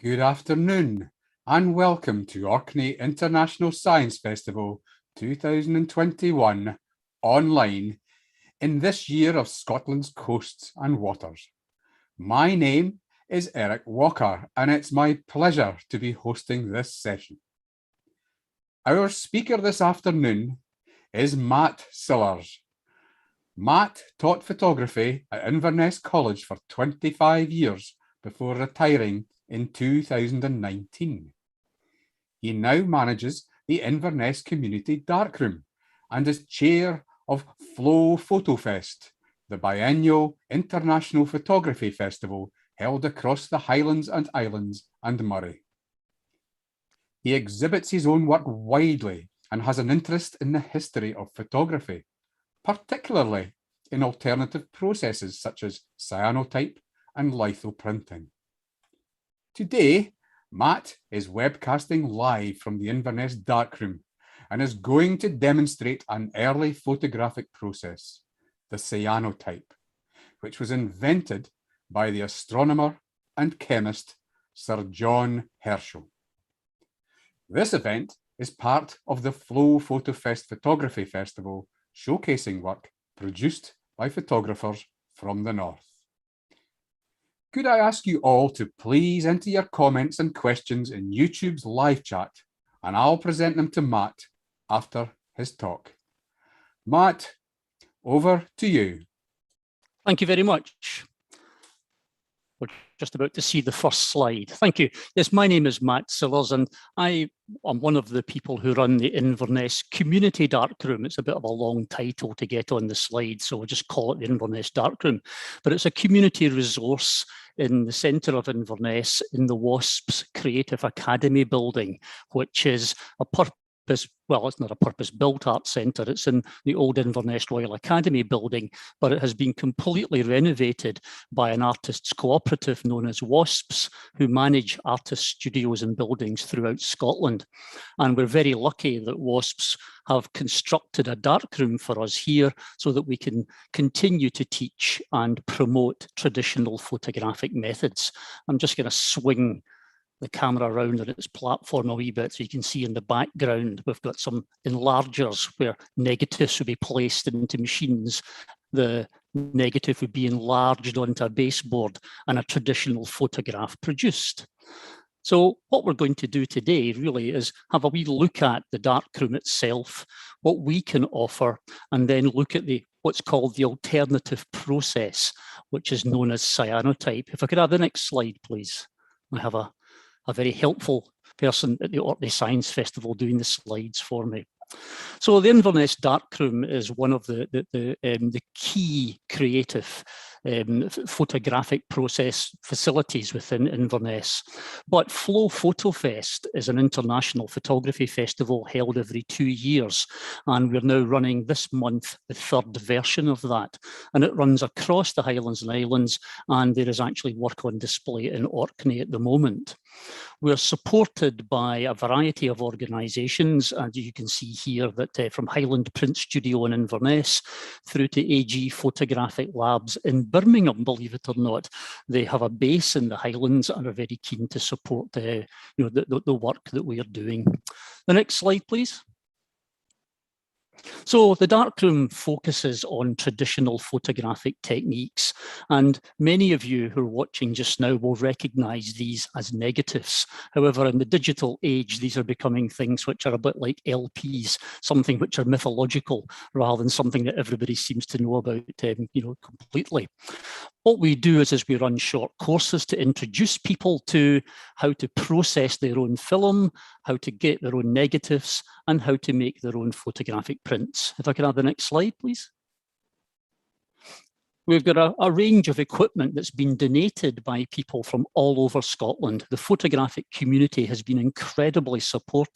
Good afternoon and welcome to Orkney International Science Festival 2021 online in this year of Scotland's coasts and waters. My name is Eric Walker and it's my pleasure to be hosting this session. Our speaker this afternoon is Matt Sillars. Matt taught photography at Inverness College for 25 years before retiring in 2019. He now manages the Inverness Community Darkroom and is chair of FLOW Photofest, the biennial international photography festival held across the Highlands and Islands and Moray. He exhibits his own work widely and has an interest in the history of photography, particularly in alternative processes such as cyanotype and lithoprinting. Today, Matt is webcasting live from the Inverness Darkroom and is going to demonstrate an early photographic process, the cyanotype, which was invented by the astronomer and chemist Sir John Herschel. This event is part of the FLOW Photofest Photography Festival, showcasing work produced by photographers from the north. Could I ask you all to please enter your comments and questions in YouTube's live chat, and I'll present them to Matt after his talk. Matt, over to you. Thank you very much. We're just about to see the first slide. Thank you. Yes, my name is Matt Sillars, and I am one of the people who run the Inverness Community Darkroom. It's a bit of a long title to get on the slide, so we'll just call it the Inverness Darkroom. But it's a community resource in the centre of Inverness in the WASP's Creative Academy building, which is a well, it's not a purpose-built art centre, it's in the old Inverness Royal Academy building, but it has been completely renovated by an artists' cooperative known as WASPs, who manage artist studios and buildings throughout Scotland. And we're very lucky that WASPs have constructed a darkroom for us here so that we can continue to teach and promote traditional photographic methods. I'm just going to swing the camera around on its platform a wee bit so you can see in the background we've got some enlargers where negatives would be placed into machines. The negative would be enlarged onto a baseboard and a traditional photograph produced. So what we're going to do today really is have a wee look at the darkroom itself, what we can offer, and then look at what's called the alternative process, which is known as cyanotype. If I could have the next slide, please. I have a very helpful person at the Orkney Science Festival doing the slides for me. So the Inverness Darkroom is one of the key creative photographic process facilities within Inverness. But FLOW Photofest is an international photography festival held every 2 years, and we're now running this month the third version of that. And it runs across the Highlands and Islands, and there is actually work on display in Orkney at the moment. We're supported by a variety of organisations, and you can see here that from Highland Print Studio in Inverness through to AG Photographic Labs in Birmingham, believe it or not. They have a base in the Highlands and are very keen to support the work that we are doing. The next slide, please. So the darkroom focuses on traditional photographic techniques, and many of you who are watching just now will recognise these as negatives. However, in the digital age, these are becoming things which are a bit like LPs, something which are mythological rather than something that everybody seems to know about completely. What we do is we run short courses to introduce people to how to process their own film, how to get their own negatives, and how to make their own photographic prints. If I could have the next slide, please. We've got a range of equipment that's been donated by people from all over Scotland. The photographic community has been incredibly supportive,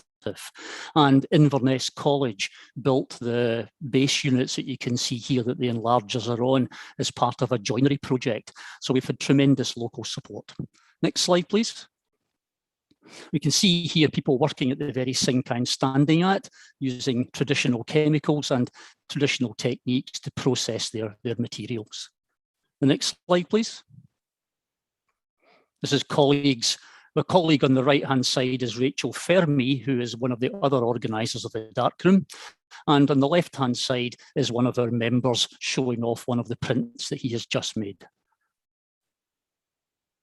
and Inverness College built the base units that you can see here that the enlargers are on as part of a joinery project. So we've had tremendous local support. Next slide, please. We can see here people working at the very sink I'm standing at, using traditional chemicals and traditional techniques to process their materials. The next slide, please. This is colleagues The colleague on the right-hand side is Rachel Fermi, who is one of the other organisers of the darkroom. And on the left-hand side is one of our members showing off one of the prints that he has just made.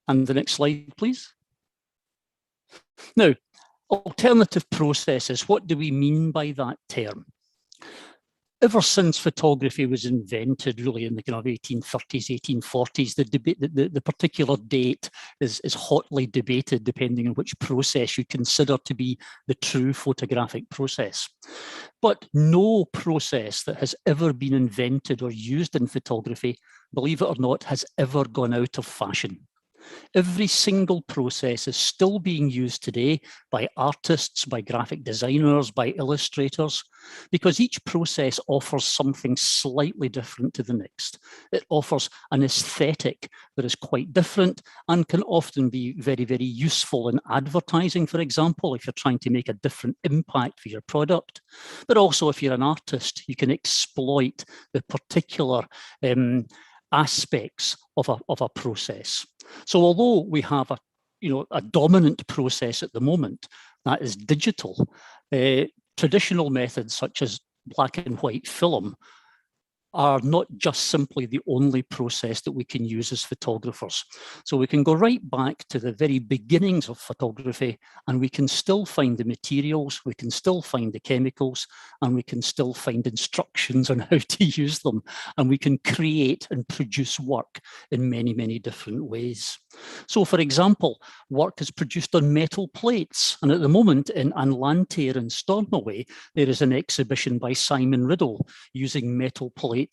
And the next slide, please. Now, alternative processes, what do we mean by that term? Ever since photography was invented, really in the kind of 1830s, 1840s, the particular date is hotly debated depending on which process you consider to be the true photographic process. But no process that has ever been invented or used in photography, believe it or not, has ever gone out of fashion. Every single process is still being used today by artists, by graphic designers, by illustrators, because each process offers something slightly different to the next. It offers an aesthetic that is quite different and can often be very, very useful in advertising, for example, if you're trying to make a different impact for your product. But also if you're an artist, you can exploit the particular aspects of a process. So although we have a dominant process at the moment that is digital, traditional methods such as black and white film are not just simply the only process that we can use as photographers. So we can go right back to the very beginnings of photography and we can still find the materials, we can still find the chemicals, and we can still find instructions on how to use them. And we can create and produce work in many, many different ways. So for example, work is produced on metal plates. And at the moment in Anlantyre in Stornoway, there is an exhibition by Simon Riddle using metal plates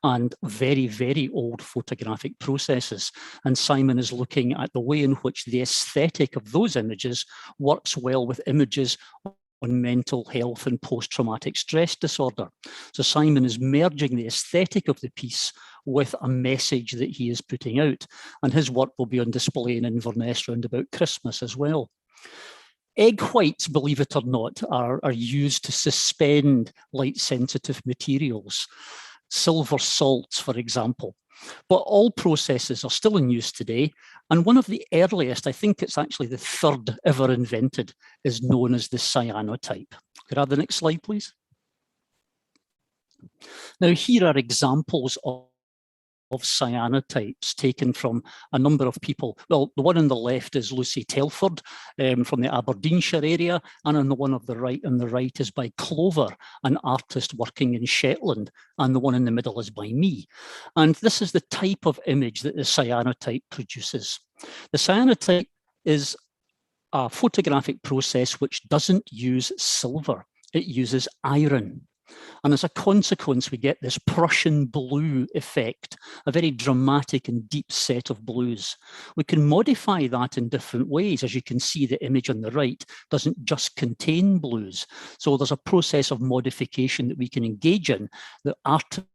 and very, very old photographic processes. And Simon is looking at the way in which the aesthetic of those images works well with images on mental health and post-traumatic stress disorder. So Simon is merging the aesthetic of the piece with a message that he is putting out. And his work will be on display in Inverness round about Christmas as well. Egg whites, believe it or not, are used to suspend light-sensitive materials. Silver salts, for example. But all processes are still in use today. And one of the earliest, I think it's actually the third ever invented, is known as the cyanotype. Could I have the next slide, please? Now, here are examples of cyanotypes taken from a number of people. Well, the one on the left is Lucy Telford from the Aberdeenshire area, and on the one on the right is by Clover, an artist working in Shetland, and the one in the middle is by me. And this is the type of image that the cyanotype produces. The cyanotype is a photographic process which doesn't use silver, it uses iron. And as a consequence, we get this Prussian blue effect, a very dramatic and deep set of blues. We can modify that in different ways. As you can see, the image on the right doesn't just contain blues. So there's a process of modification that we can engage in that artists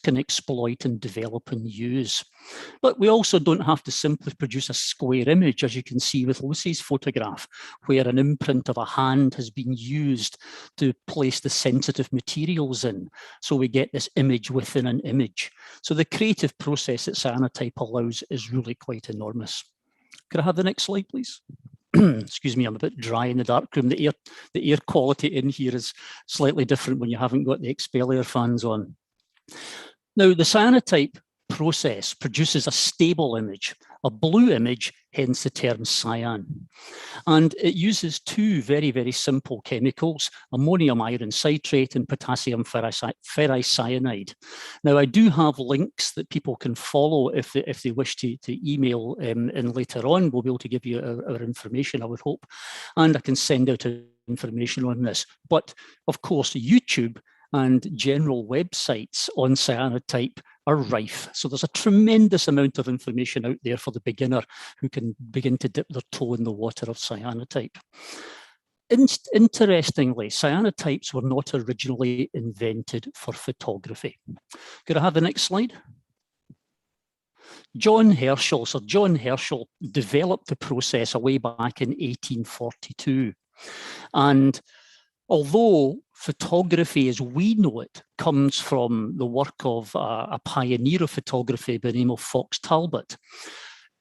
can exploit and develop and use. But we also don't have to simply produce a square image, as you can see with Lucy's photograph, where an imprint of a hand has been used to place the sensitive materials in. So we get this image within an image. So the creative process that Cyanotype allows is really quite enormous. Could I have the next slide, please? Excuse me, I'm a bit dry in the darkroom. The air quality in here is slightly different when you haven't got the expeller fans on. Now, the cyanotype process produces a stable image, a blue image, hence the term cyan. And it uses two very, very simple chemicals, ammonium iron citrate and potassium ferricyanide. Now, I do have links that people can follow if they wish to email in later on. We'll be able to give you our information, I would hope, and I can send out information on this. But of course, YouTube and general websites on cyanotype are rife. So there's a tremendous amount of information out there for the beginner who can begin to dip their toe in the water of cyanotype. Interestingly, cyanotypes were not originally invented for photography. Could I have the next slide? Sir John Herschel developed the process way back in 1842. And although photography as we know it comes from the work of a pioneer of photography by the name of Fox Talbot,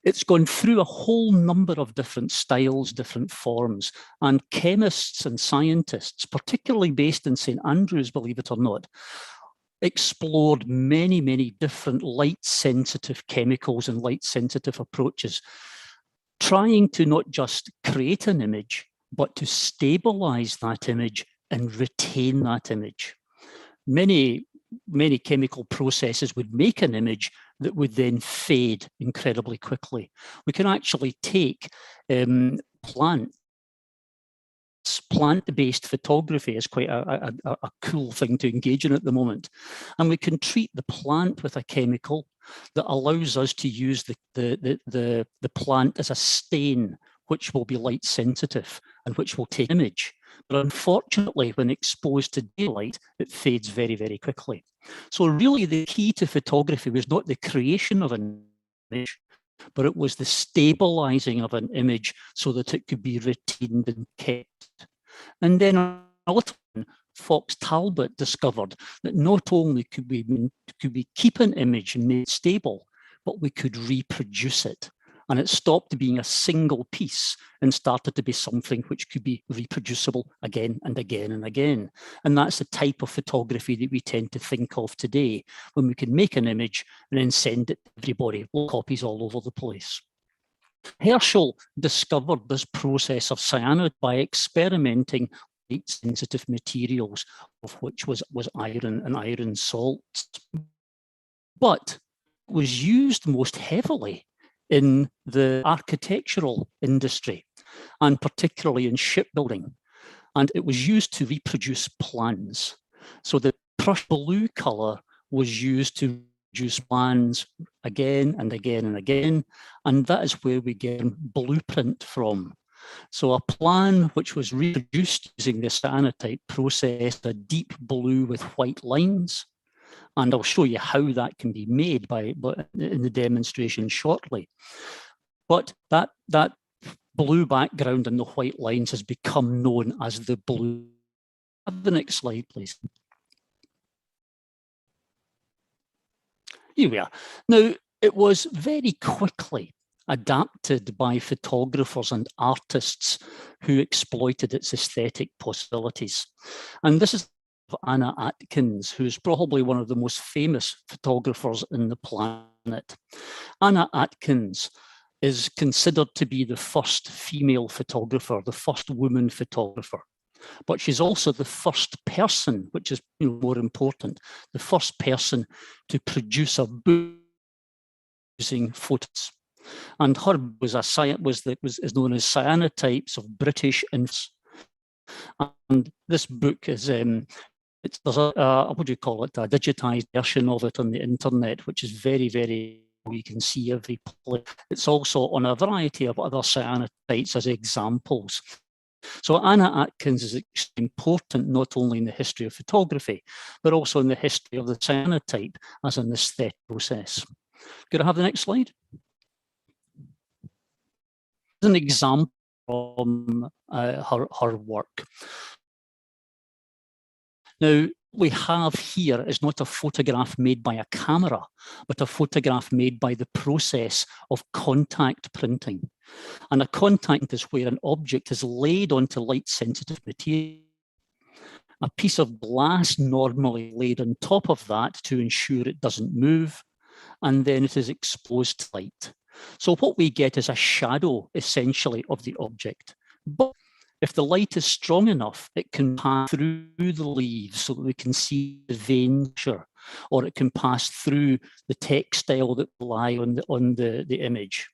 It's gone through a whole number of different styles, different forms, and chemists and scientists, particularly based in St Andrews, believe it or not, explored many, many different light-sensitive chemicals and light-sensitive approaches, trying to not just create an image, but to stabilize that image and retain that image. Many chemical processes would make an image that would then fade incredibly quickly. We can actually take plant-based photography is quite a cool thing to engage in at the moment. And we can treat the plant with a chemical that allows us to use the plant as a stain, which will be light sensitive and which will take an image. But unfortunately, when exposed to daylight, it fades very, very quickly. So really the key to photography was not the creation of an image, but it was the stabilizing of an image so that it could be retained and kept. And then a little Fox Talbot discovered that not only could we keep an image and make it stable, but we could reproduce it. And it stopped being a single piece and started to be something which could be reproducible again and again and again. And that's the type of photography that we tend to think of today, when we can make an image and then send it to everybody, copies all over the place. Herschel discovered this process of cyanotype by experimenting with light-sensitive materials, of which was iron and iron salts. But it was used most heavily in the architectural industry, and particularly in shipbuilding. And it was used to reproduce plans. So the Prussian blue color was used to reproduce plans again and again and again. And that is where we get blueprint from. So a plan which was reproduced using the cyanotype process, a deep blue with white lines. And I'll show you how that can be made in the demonstration shortly. But that blue background and the white lines has become known as the blue. Have the next slide, please. Here we are. Now, it was very quickly adapted by photographers and artists who exploited its aesthetic possibilities. And this is Anna Atkins, who's probably one of the most famous photographers in the planet. Anna Atkins is considered to be the first female photographer, the first woman photographer. But she's also the first person, which is more important, the first person to produce a book using photos. And her was is known as Cyanotypes of British Inverness. And this book is there's a what do you call it? A digitized version of it on the internet, which is very, very. You can see every place. It's also on a variety of other cyanotypes as examples. So Anna Atkins is important not only in the history of photography, but also in the history of the cyanotype as an aesthetic process. Could I have the next slide? An example from her work. Now, we have here is not a photograph made by a camera, but a photograph made by the process of contact printing. And a contact is where an object is laid onto light-sensitive material. A piece of glass normally laid on top of that to ensure it doesn't move, and then it is exposed to light. So what we get is a shadow, essentially, of the object. But if the light is strong enough, it can pass through the leaves so that we can see the veins, or it can pass through the textile that lie on the image.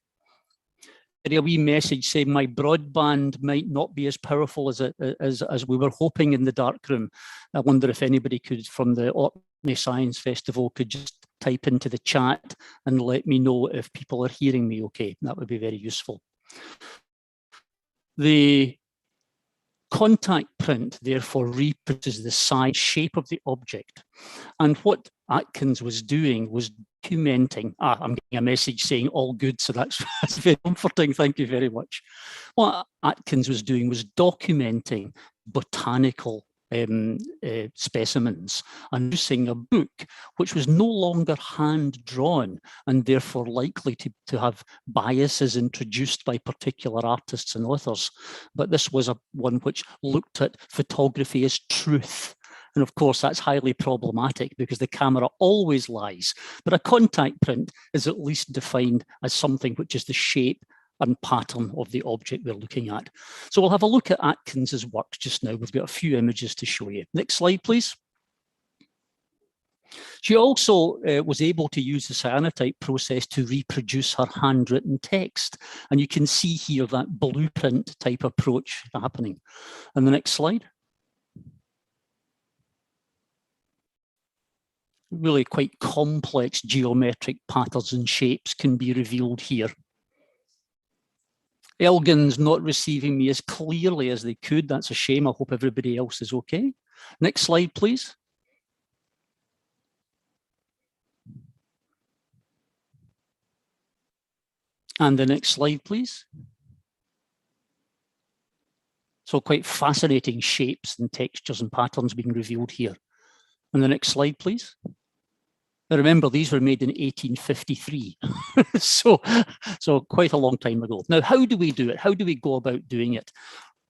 A wee message saying my broadband might not be as powerful as we were hoping in the darkroom. I wonder if anybody could, from the Orkney Science Festival, could just type into the chat and let me know if people are hearing me okay. That would be very useful. The contact print, therefore, reproduces the size, shape of the object. And what Atkins was doing was documenting, I'm getting a message saying all good, so that's very comforting, thank you very much. What Atkins was doing was documenting botanical specimens and producing a book which was no longer hand-drawn and therefore likely to have biases introduced by particular artists and authors. But this was one which looked at photography as truth. And of course, that's highly problematic because the camera always lies. But a contact print is at least defined as something which is the shape and pattern of the object we're looking at. So we'll have a look at Atkins's work just now. We've got a few images to show you. Next slide, please. She also was able to use the cyanotype process to reproduce her handwritten text. And you can see here that blueprint type approach happening. And the next slide. Really quite complex geometric patterns and shapes can be revealed here. Elgin's not receiving me as clearly as they could. That's a shame. I hope everybody else is okay. Next slide, please. And the next slide, please. So quite fascinating shapes and textures and patterns being revealed here. And the next slide, please. Now remember, these were made in 1853, so quite a long time ago. Now, how do we do it? How do we go about doing it?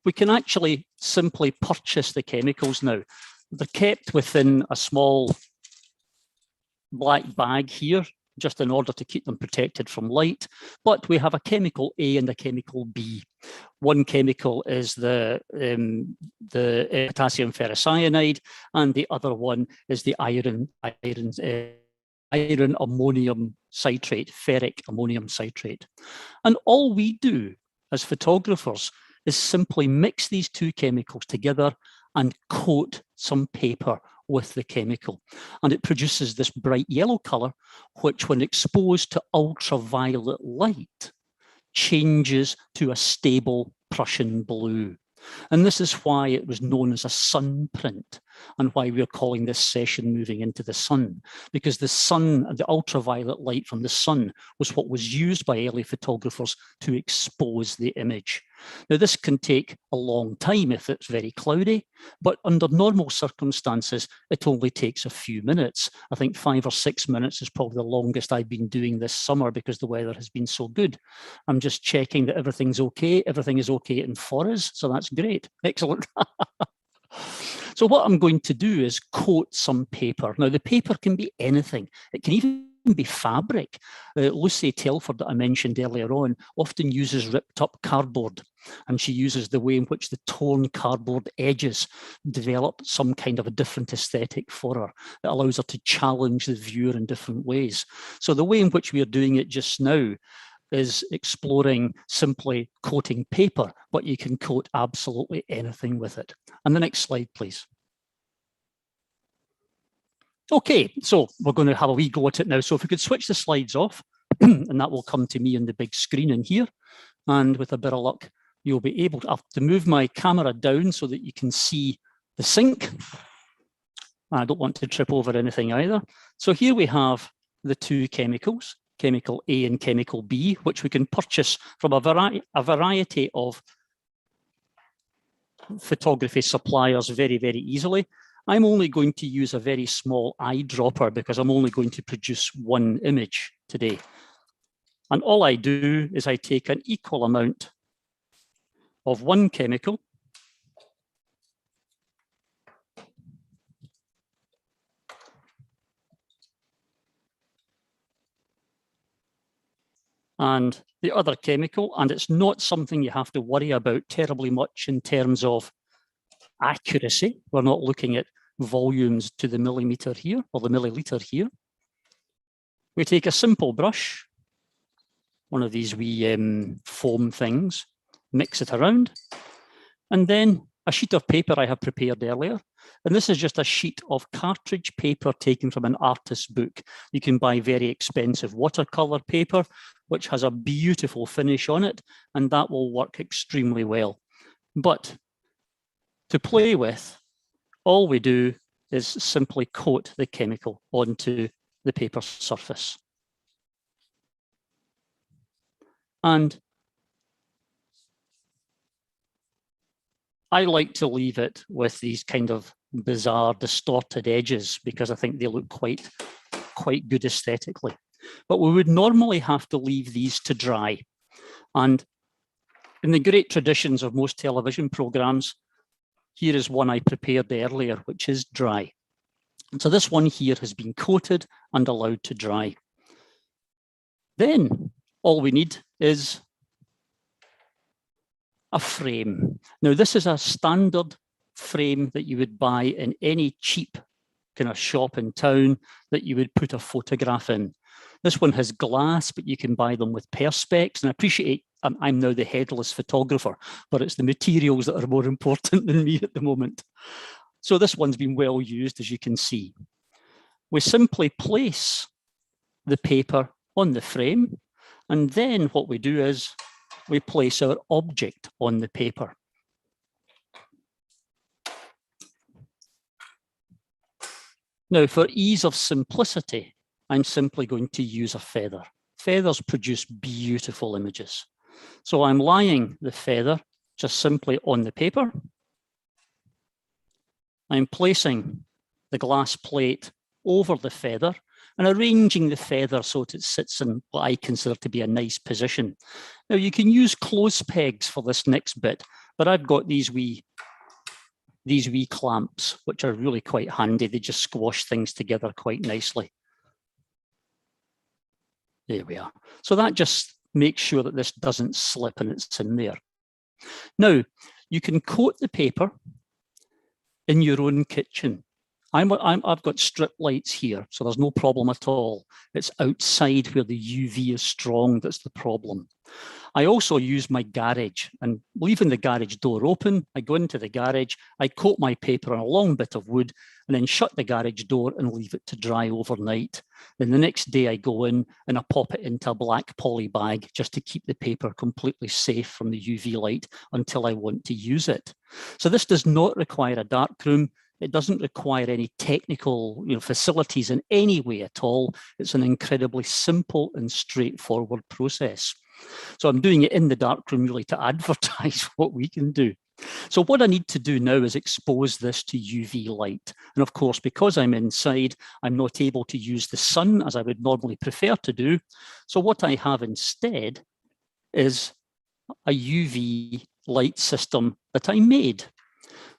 We can actually simply purchase the chemicals now. They're kept within a small black bag here, just in order to keep them protected from light. But we have a chemical A and a chemical B. One chemical is the potassium ferrocyanide, and the other one is the iron ammonium citrate, ferric ammonium citrate. And all we do as photographers is simply mix these two chemicals together and coat some paper with the chemical. And it produces this bright yellow color, which when exposed to ultraviolet light, changes to a stable Prussian blue. And this is why it was known as a sun print, and why we're calling this session Moving into the Sun, because the sun, the ultraviolet light from the sun, was what was used by early photographers to expose the image. Now, this can take a long time if it's very cloudy, but under normal circumstances, it only takes a few minutes. I think 5 or 6 minutes is probably the longest I've been doing this summer because the weather has been so good. I'm just checking that everything's okay. Everything is okay in Forres, so that's great. Excellent. So what I'm going to do is coat some paper. Now, the paper can be anything. It can even be fabric. Lucy Telford, that I mentioned earlier on, often uses ripped up cardboard, and she uses the way in which the torn cardboard edges develop some kind of a different aesthetic for her that allows her to challenge the viewer in different ways. So the way in which we are doing it just now is exploring simply coating paper, but you can coat absolutely anything with it. And the next slide, please. Okay, so we're going to have a wee go at it now. So if we could switch the slides off, and that will come to me on the big screen in here. And with a bit of luck, you'll be able to, I have to move my camera down so that you can see the sink. I don't want to trip over anything either. So here we have the two chemicals, chemical A and chemical B, which we can purchase from a variety of photography suppliers very, very easily. I'm only going to use a very small eyedropper because I'm only going to produce one image today. And all I do is I take an equal amount of one chemical and the other chemical, and it's not something you have to worry about terribly much in terms of accuracy. We're not looking at volumes to the millimeter here or the milliliter here. We take a simple brush, one of these wee foam things, mix it around, and then a sheet of paper I have prepared earlier. And this is just a sheet of cartridge paper taken from an artist's book. You can buy very expensive watercolor paper, which has a beautiful finish on it, and that will work extremely well. But to play with, all we do is simply coat the chemical onto the paper surface. And I like to leave it with these kind of bizarre distorted edges because I think they look quite good aesthetically. But we would normally have to leave these to dry. And in the great traditions of most television programs, here is one I prepared earlier, which is dry. And so this one here has been coated and allowed to dry. Then all we need is a frame. Now, this is a standard frame that you would buy in any cheap kind of shop in town that you would put a photograph in. This one has glass, but you can buy them with perspex. And I appreciate I'm now the headless photographer, but it's the materials that are more important than me at the moment. So this one's been well used, as you can see. We simply place the paper on the frame, and then what we do is we place our object on the paper. Now, for ease of simplicity, I'm simply going to use a feather. Feathers produce beautiful images. So I'm laying the feather just simply on the paper. I'm placing the glass plate over the feather and arranging the feather so that it sits in what I consider to be a nice position. Now, you can use clothes pegs for this next bit, but I've got these wee clamps, which are really quite handy. They just squash things together quite nicely. There we are. So that just makes sure that this doesn't slip and it's in there. Now, you can coat the paper in your own kitchen. I've got strip lights here, so there's no problem at all. It's outside where the UV is strong that's the problem. I also use my garage, and leaving the garage door open, I go into the garage, I coat my paper on a long bit of wood, and then shut the garage door and leave it to dry overnight. Then the next day I go in and I pop it into a black poly bag just to keep the paper completely safe from the UV light until I want to use it. So this does not require a darkroom. It doesn't require any technical facilities in any way at all. It's an incredibly simple and straightforward process. So I'm doing it in the darkroom really to advertise what we can do. So what I need to do now is expose this to UV light. And of course, because I'm inside, I'm not able to use the sun as I would normally prefer to do. So what I have instead is a UV light system that I made.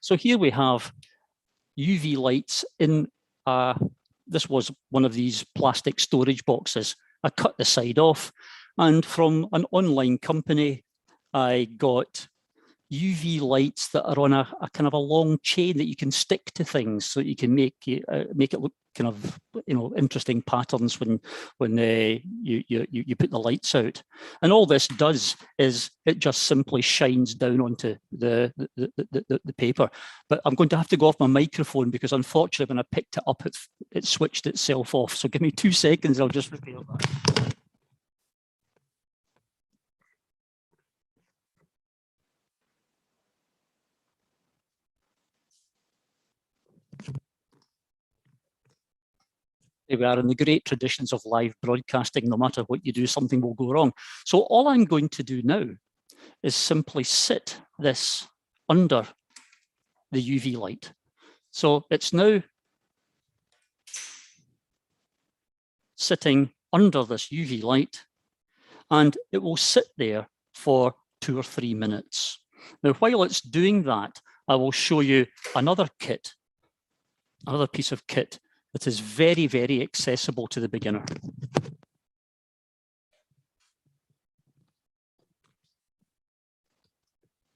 So here we have UV lights in, this was one of these plastic storage boxes. I cut the side off, and from an online company, I got UV lights that are on a kind of a long chain that you can stick to things, so you can make it look kind of interesting patterns when you put the lights out. And all this does is it just simply shines down onto the paper. But I'm going to have to go off my microphone because unfortunately when I picked it up, it switched itself off. So give me 2 seconds, I'll just repair that. We are in the great traditions of live broadcasting. No matter what you do, something will go wrong. So all I'm going to do now is simply sit this under the UV light. So it's now sitting under this UV light, and it will sit there for 2 or 3 minutes. Now, while it's doing that, I will show you another kit, another piece of kit that is very, very accessible to the beginner.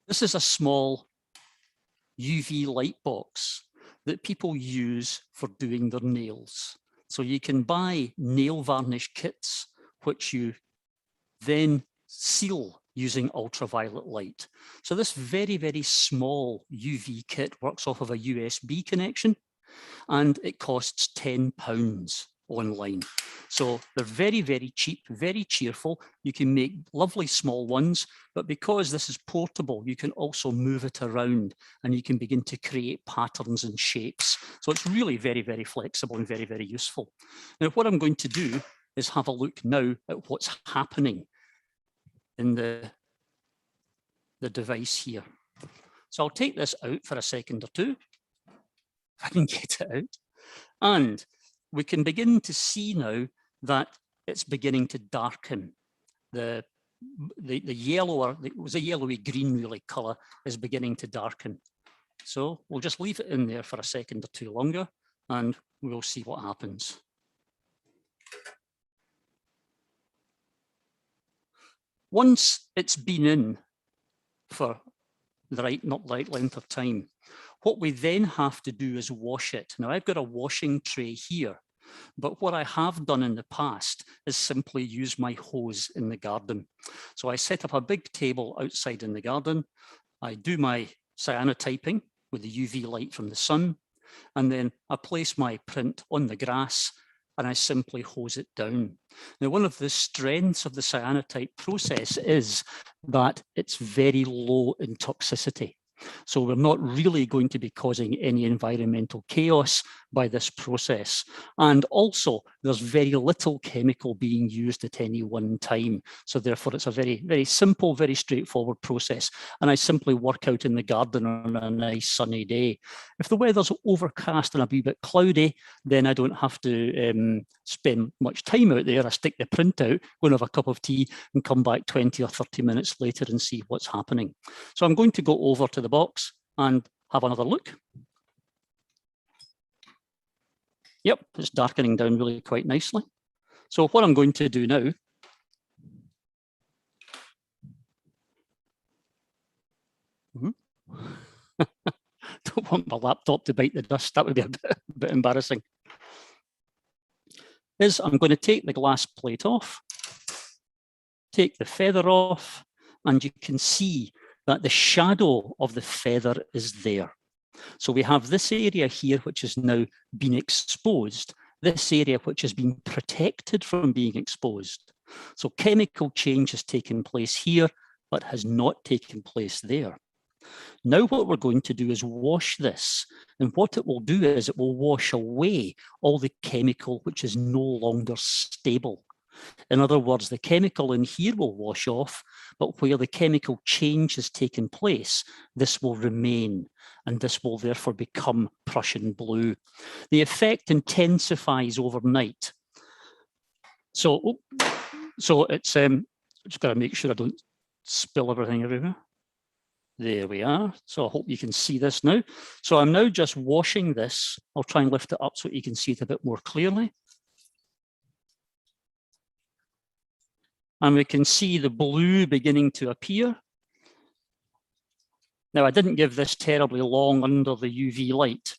This is a small UV light box that people use for doing their nails. So you can buy nail varnish kits, which you then seal using ultraviolet light. So this very, very small UV kit works off of a USB connection, and it costs £10 online. So they're very, very cheap, very cheerful. You can make lovely small ones, but because this is portable, you can also move it around and you can begin to create patterns and shapes. So it's really very, very flexible and very, very useful. Now, what I'm going to do is have a look now at what's happening in the device here. So I'll take this out for a second or two, if I can get it out. And we can begin to see now that it's beginning to darken. The yellower, it was a yellowy green really colour, is beginning to darken. So we'll just leave it in there for a second or two longer and we'll see what happens. Once it's been in for not the right length of time, what we then have to do is wash it. Now I've got a washing tray here, but what I have done in the past is simply use my hose in the garden. So I set up a big table outside in the garden. I do my cyanotyping with the UV light from the sun, and then I place my print on the grass and I simply hose it down. Now, one of the strengths of the cyanotype process is that it's very low in toxicity. So we're not really going to be causing any environmental chaos by this process. And also, there's very little chemical being used at any one time. So therefore, it's a very, very simple, very straightforward process. And I simply work out in the garden on a nice sunny day. If the weather's overcast and a wee bit cloudy, then I don't have to spend much time out there. I stick the print out, go and have a cup of tea and come back 20 or 30 minutes later and see what's happening. So I'm going to go over to the box and have another look. Yep, it's darkening down really quite nicely. So what I'm going to do now don't want my laptop to bite the dust. That would be a bit embarrassing. Is I'm going to take the glass plate off, take the feather off, and you can see that the shadow of the feather is there. So we have this area here, which has now been exposed, this area which has been protected from being exposed. So chemical change has taken place here, but has not taken place there. Now what we're going to do is wash this, and what it will do is it will wash away all the chemical which is no longer stable. In other words, the chemical in here will wash off, but where the chemical change has taken place, this will remain, and this will therefore become Prussian blue. The effect intensifies overnight. So it's just got to make sure I don't spill everything everywhere. There we are. So I hope you can see this now. So I'm now just washing this. I'll try and lift it up so you can see it a bit more clearly. And we can see the blue beginning to appear. Now, I didn't give this terribly long under the UV light,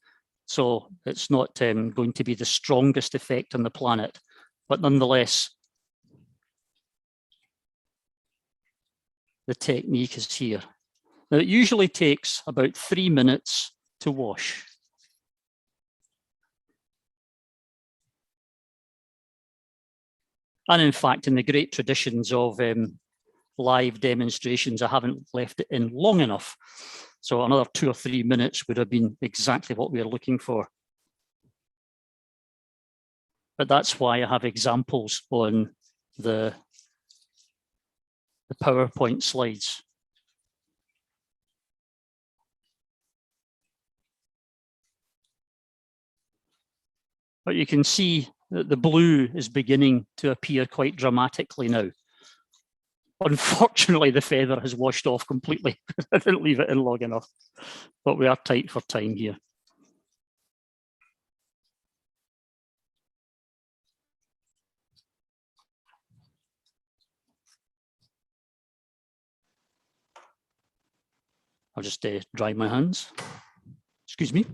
so it's not going to be the strongest effect on the planet, but nonetheless, the technique is here. Now, it usually takes about 3 minutes to wash. And in fact, in the great traditions of live demonstrations, I haven't left it in long enough. So another 2 or 3 minutes would have been exactly what we are looking for. But that's why I have examples on the PowerPoint slides. But you can see that the blue is beginning to appear quite dramatically now. Unfortunately, the feather has washed off completely. I didn't leave it in long enough, but we are tight for time here. I'll just dry my hands. Excuse me.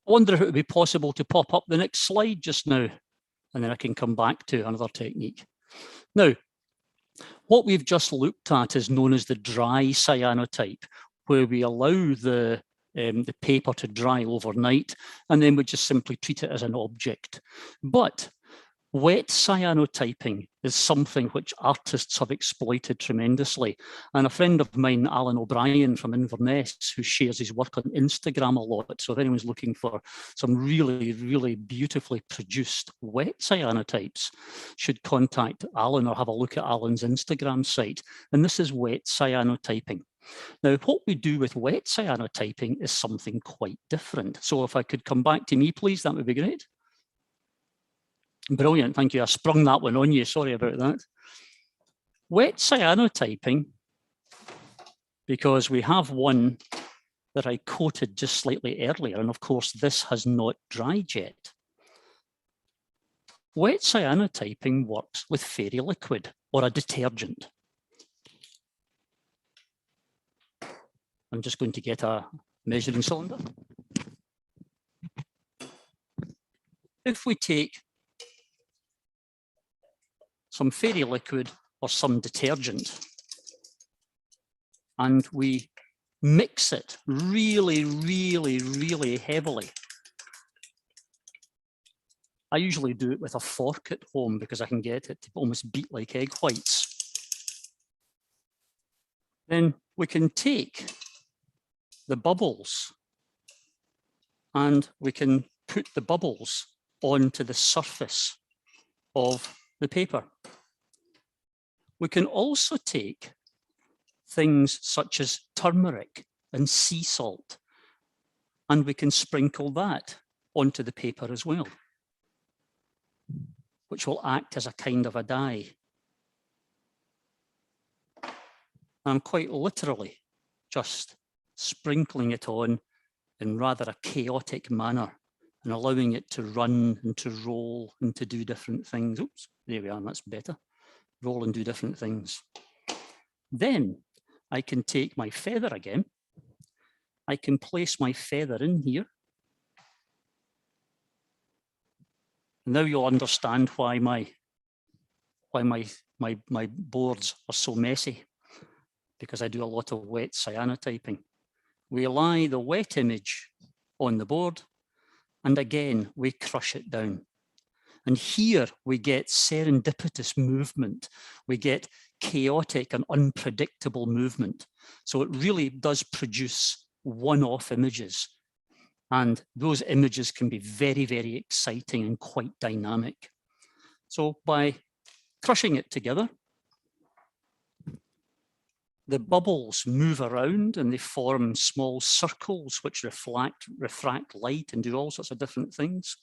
I wonder if it would be possible to pop up the next slide just now, and then I can come back to another technique. Now, what we've just looked at is known as the dry cyanotype, where we allow the paper to dry overnight, and then we just simply treat it as an object. But Wet cyanotyping is something which artists have exploited tremendously. And a friend of mine, Alan O'Brien from Inverness, who shares his work on Instagram a lot. So if anyone's looking for some really, really beautifully produced wet cyanotypes, should contact Alan or have a look at Alan's Instagram site. And this is wet cyanotyping. Now, what we do with wet cyanotyping is something quite different. So if I could come back to me, please, that would be great. Brilliant, thank you. I sprung that one on you, sorry about that. Wet cyanotyping, because we have one that I quoted just slightly earlier, and of course this has not dried yet. Wet cyanotyping works with fairy liquid or a detergent. I'm just going to get a measuring cylinder. If we take some fairy liquid or some detergent and we mix it really, really, really heavily. I usually do it with a fork at home because I can get it to almost beat like egg whites. Then we can take the bubbles and we can put the bubbles onto the surface of the paper. We can also take things such as turmeric and sea salt, and we can sprinkle that onto the paper as well, which will act as a kind of a dye. I'm quite literally just sprinkling it on in rather a chaotic manner and allowing it to run and to roll and to do different things. Oops, there we are, that's better. Roll and do different things. Then I can take my feather again. I can place my feather in here. Now you'll understand why my boards are so messy, because I do a lot of wet cyanotyping. We lie the wet image on the board, and again, we crush it down. And here we get serendipitous movement. We get chaotic and unpredictable movement. So it really does produce one-off images. And those images can be very, very exciting and quite dynamic. So by crushing it together, the bubbles move around and they form small circles which refract light and do all sorts of different things.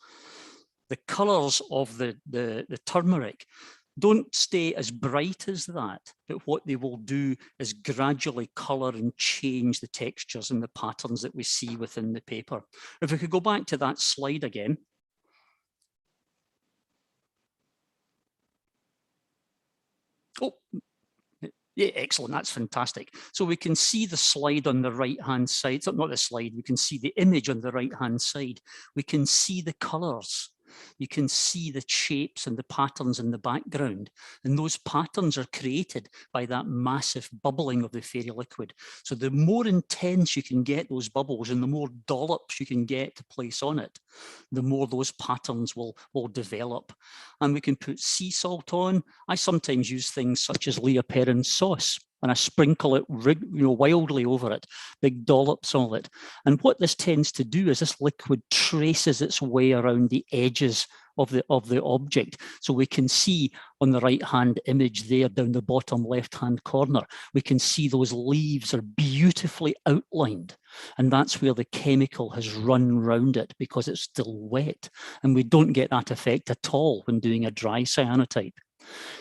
The colours of the turmeric don't stay as bright as that, but what they will do is gradually colour and change the textures and the patterns that we see within the paper. If we could go back to that slide again. Oh, yeah, excellent, that's fantastic. So we can see the slide on the right-hand side, so not the slide, we can see the image on the right-hand side. We can see the colours. You can see the shapes and the patterns in the background. And those patterns are created by that massive bubbling of the fairy liquid. So the more intense you can get those bubbles and the more dollops you can get to place on it, the more those patterns will develop. And we can put sea salt on. I sometimes use things such as Leah Perrin's sauce, and I sprinkle it wildly over it, big dollops of it. And what this tends to do is this liquid traces its way around the edges of the object. So we can see on the right-hand image there down the bottom left-hand corner, we can see those leaves are beautifully outlined. And that's where the chemical has run round it because it's still wet. And we don't get that effect at all when doing a dry cyanotype.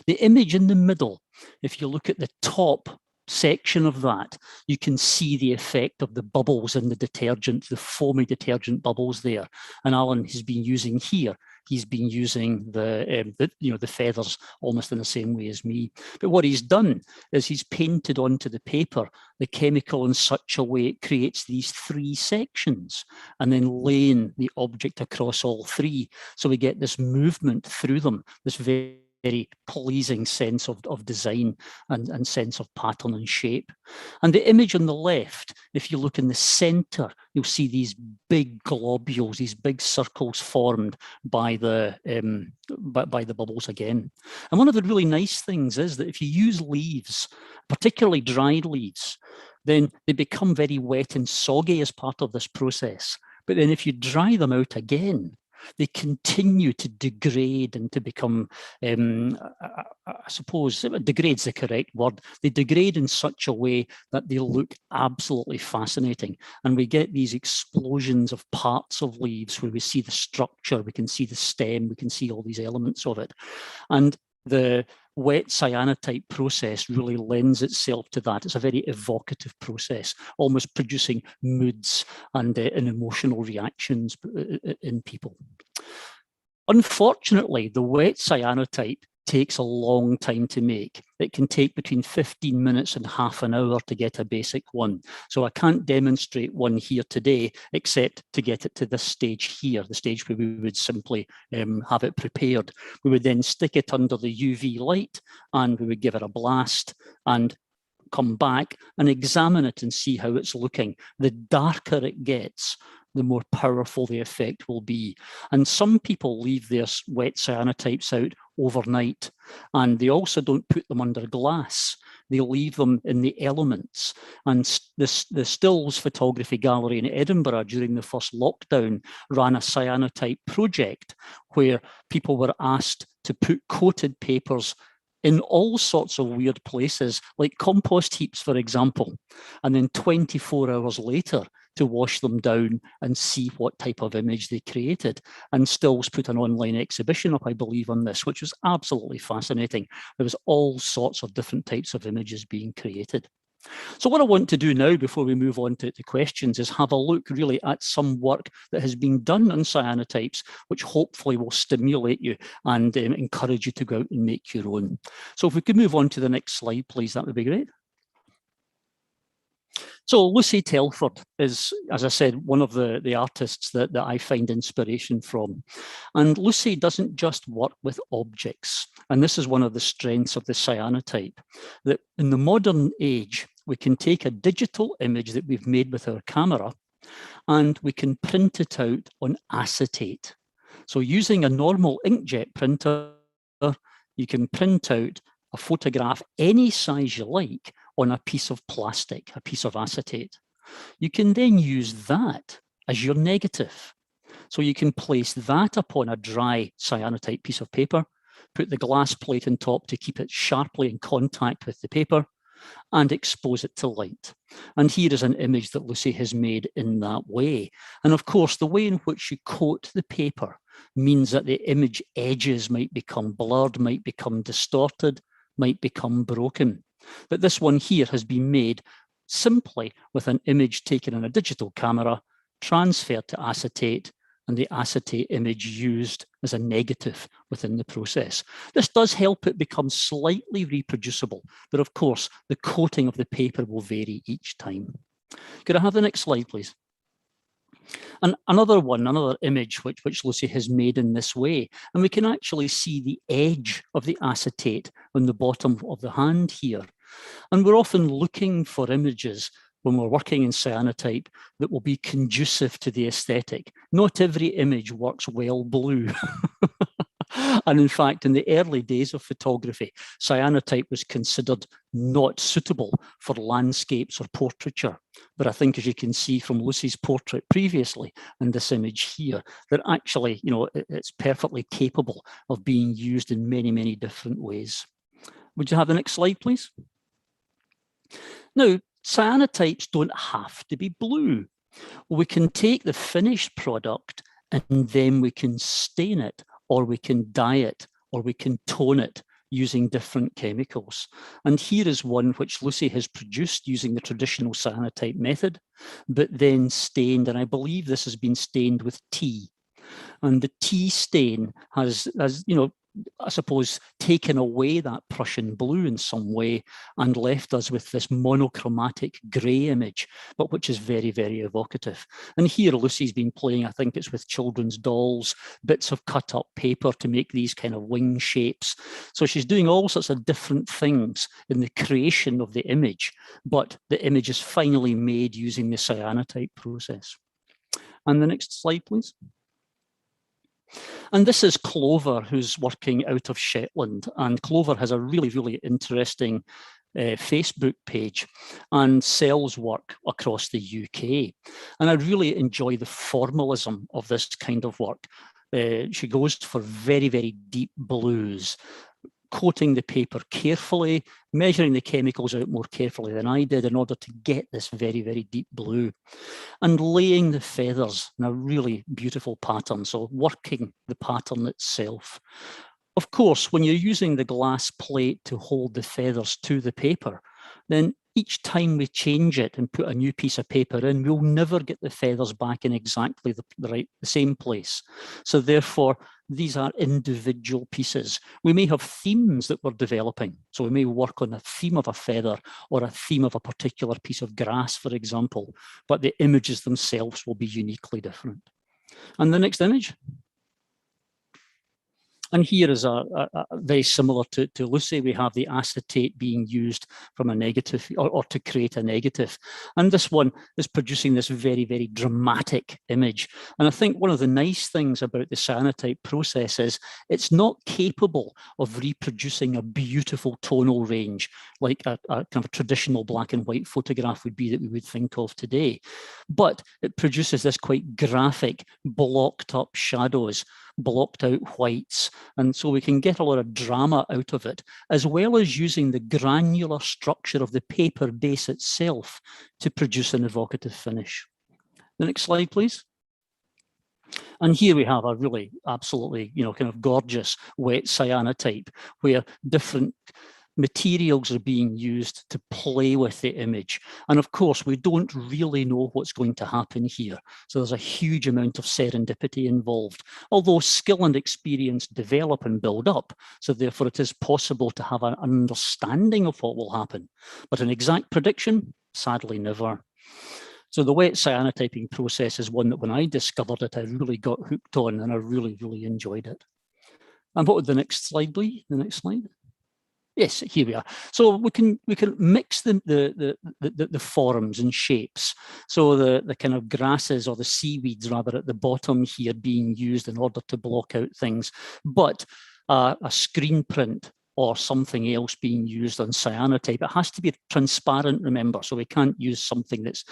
The image in the middle, if you look at the top section of that, you can see the effect of the bubbles in the detergent, the foamy detergent bubbles there. And Alan has been using here, he's been using the feathers almost in the same way as me. But what he's done is he's painted onto the paper the chemical in such a way it creates these three sections and then laying the object across all three. So we get this movement through them, this very very pleasing sense of design and sense of pattern and shape. And the image on the left, if you look in the center, you'll see these big globules, these big circles formed by the bubbles again. And one of the really nice things is that if you use leaves, particularly dried leaves, then they become very wet and soggy as part of this process. But then if you dry them out again, they continue to degrade and to become, I suppose, degrade's the correct word. They degrade in such a way that they look absolutely fascinating. And we get these explosions of parts of leaves where we see the structure, we can see the stem, we can see all these elements of it. And the wet cyanotype process really lends itself to that. It's a very evocative process, almost producing moods and emotional reactions in people. Unfortunately, the wet cyanotype takes a long time to make. It can take between 15 minutes and half an hour to get a basic one. So I can't demonstrate one here today, except to get it to this stage here, the stage where we would simply have it prepared. We would then stick it under the UV light and we would give it a blast and come back and examine it and see how it's looking. The darker it gets, the more powerful the effect will be. And some people leave their wet cyanotypes out overnight, and they also don't put them under glass. They leave them in the elements. And the Stills Photography Gallery in Edinburgh during the first lockdown ran a cyanotype project where people were asked to put coated papers in all sorts of weird places, like compost heaps, for example, and then 24 hours later to wash them down and see what type of image they created. And Stills put an online exhibition up, I believe, on this, which was absolutely fascinating. There was all sorts of different types of images being created. So what I want to do now, before we move on to questions, is have a look really at some work that has been done on cyanotypes, which hopefully will stimulate you and encourage you to go out and make your own. So if we could move on to the next slide, please, that would be great. So Lucy Telford is, as I said, one of the artists that I find inspiration from. And Lucy doesn't just work with objects. And this is one of the strengths of the cyanotype, that in the modern age, we can take a digital image that we've made with our camera and we can print it out on acetate. So using a normal inkjet printer, you can print out a photograph any size you like on a piece of plastic, a piece of acetate. You can then use that as your negative. So you can place that upon a dry cyanotype piece of paper, put the glass plate on top to keep it sharply in contact with the paper, and expose it to light. And here is an image that Lucy has made in that way. And of course, the way in which you coat the paper means that the image edges might become blurred, might become distorted, might become broken. But this one here has been made simply with an image taken on a digital camera, transferred to acetate, and the acetate image used as a negative within the process. This does help it become slightly reproducible, but of course, the coating of the paper will vary each time. Could I have the next slide, please? And another image which Lucy has made in this way, and we can actually see the edge of the acetate on the bottom of the hand here. And we're often looking for images when we're working in cyanotype that will be conducive to the aesthetic. Not every image works well blue. And in fact, in the early days of photography, cyanotype was considered not suitable for landscapes or portraiture. But I think, as you can see from Lucy's portrait previously and this image here, that actually, it's perfectly capable of being used in many, many different ways. Would you have the next slide, please? Now, cyanotypes don't have to be blue. We can take the finished product and then we can stain it, or we can dye it, or we can tone it using different chemicals. And here is one which Lucy has produced using the traditional cyanotype method, but then stained, and I believe this has been stained with tea. And the tea stain has I suppose, taken away that Prussian blue in some way and left us with this monochromatic grey image, but which is very, very evocative. And here Lucy's been playing, I think it's with children's dolls, bits of cut up paper to make these kind of wing shapes. So she's doing all sorts of different things in the creation of the image, but the image is finally made using the cyanotype process. And the next slide, please. And this is Clover, who's working out of Shetland. And Clover has a really, really interesting Facebook page and sells work across the UK. And I really enjoy the formalism of this kind of work. She goes for very, very deep blues, coating the paper carefully, measuring the chemicals out more carefully than I did in order to get this very, very deep blue, and laying the feathers in a really beautiful pattern, so working the pattern itself. Of course, when you're using the glass plate to hold the feathers to the paper, then each time we change it and put a new piece of paper in, we'll never get the feathers back in exactly the same place. So therefore, these are individual pieces. We may have themes that we're developing. So we may work on a theme of a feather or a theme of a particular piece of grass, for example, but the images themselves will be uniquely different. And the next image. And here is a very similar to Lucy. We have the acetate being used from a negative or to create a negative. And this one is producing this very, very dramatic image. And I think one of the nice things about the cyanotype process is it's not capable of reproducing a beautiful tonal range like a kind of a traditional black and white photograph would be that we would think of today. But it produces this quite graphic, blocked up shadows, blocked out whites, and so we can get a lot of drama out of it, as well as using the granular structure of the paper base itself to produce an evocative finish. The next slide, please. And here we have a really absolutely, kind of gorgeous wet cyanotype where different materials are being used to play with the image. And of course, we don't really know what's going to happen here. So there's a huge amount of serendipity involved, although skill and experience develop and build up. So therefore, it is possible to have an understanding of what will happen. But an exact prediction, sadly, never. So the wet cyanotyping process is one that when I discovered it, I really got hooked on and I really, really enjoyed it. And what would the next slide be? The next slide. Yes, here we are. So we can mix the forms and shapes. So the kind of grasses or the seaweeds rather at the bottom here being used in order to block out things, but a screen print or something else being used on cyanotype. It has to be transparent, remember, so we can't use something that's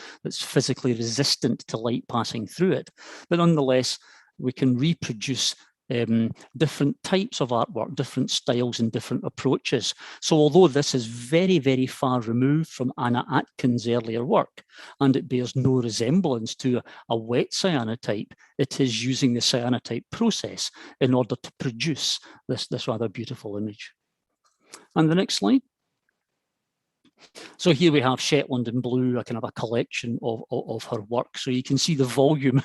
physically resistant to light passing through it. But nonetheless, we can reproduce different types of artwork, different styles and different approaches. So although this is very, very far removed from Anna Atkins' earlier work, and it bears no resemblance to a wet cyanotype, it is using the cyanotype process in order to produce this rather beautiful image. And the next slide. So here we have Shetland in blue, a kind of a collection of her work. So you can see the volume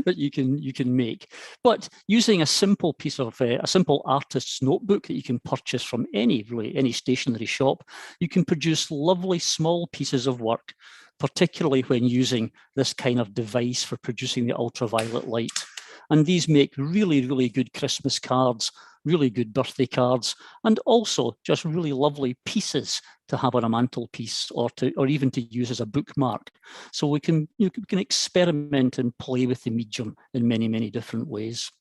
that you can make, but using a simple piece of a simple artist's notebook that you can purchase from any stationery shop, you can produce lovely small pieces of work, particularly when using this kind of device for producing the ultraviolet light. And these make really, really good Christmas cards, really good birthday cards, and also just really lovely pieces to have on a mantelpiece or even to use as a bookmark. So we can experiment and play with the medium in many, many different ways.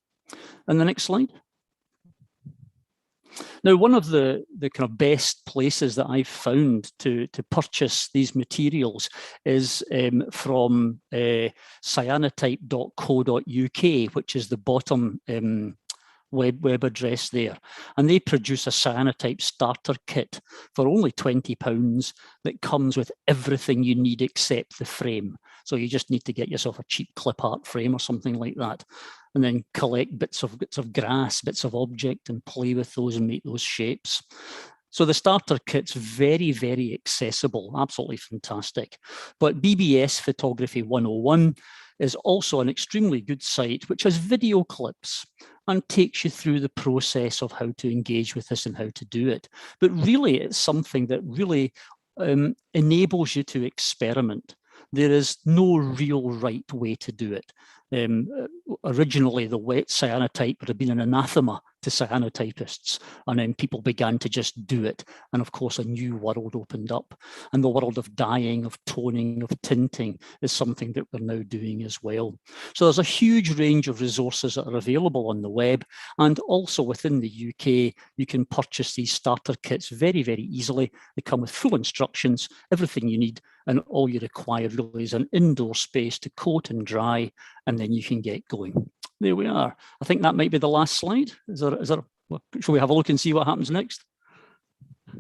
And the next slide. Now, one of the kind of best places that I've found to purchase these materials is from cyanotype.co.uk, which is the bottom web address there, and they produce a Cyanotype Starter Kit for only £20 that comes with everything you need except the frame. So you just need to get yourself a cheap clip art frame or something like that, and then collect bits of grass, bits of object, and play with those and make those shapes. So the starter kit's very, very accessible, absolutely fantastic. But BBS Photography 101 is also an extremely good site which has video clips. and takes you through the process of how to engage with this and how to do it. But really, it's something that really enables you to experiment. There is no real right way to do it. Originally, the wet cyanotype would have been an anathema to cyanotypists, and then people began to just do it. And of course, a new world opened up. And the world of dyeing, of toning, of tinting is something that we're now doing as well. So there's a huge range of resources that are available on the web. And also within the UK, you can purchase these starter kits very, very easily. They come with full instructions, everything you need, and all you require really is an indoor space to coat and dry, and then you can get going. There we are. I think that might be the last slide. Shall we have a look and see what happens next?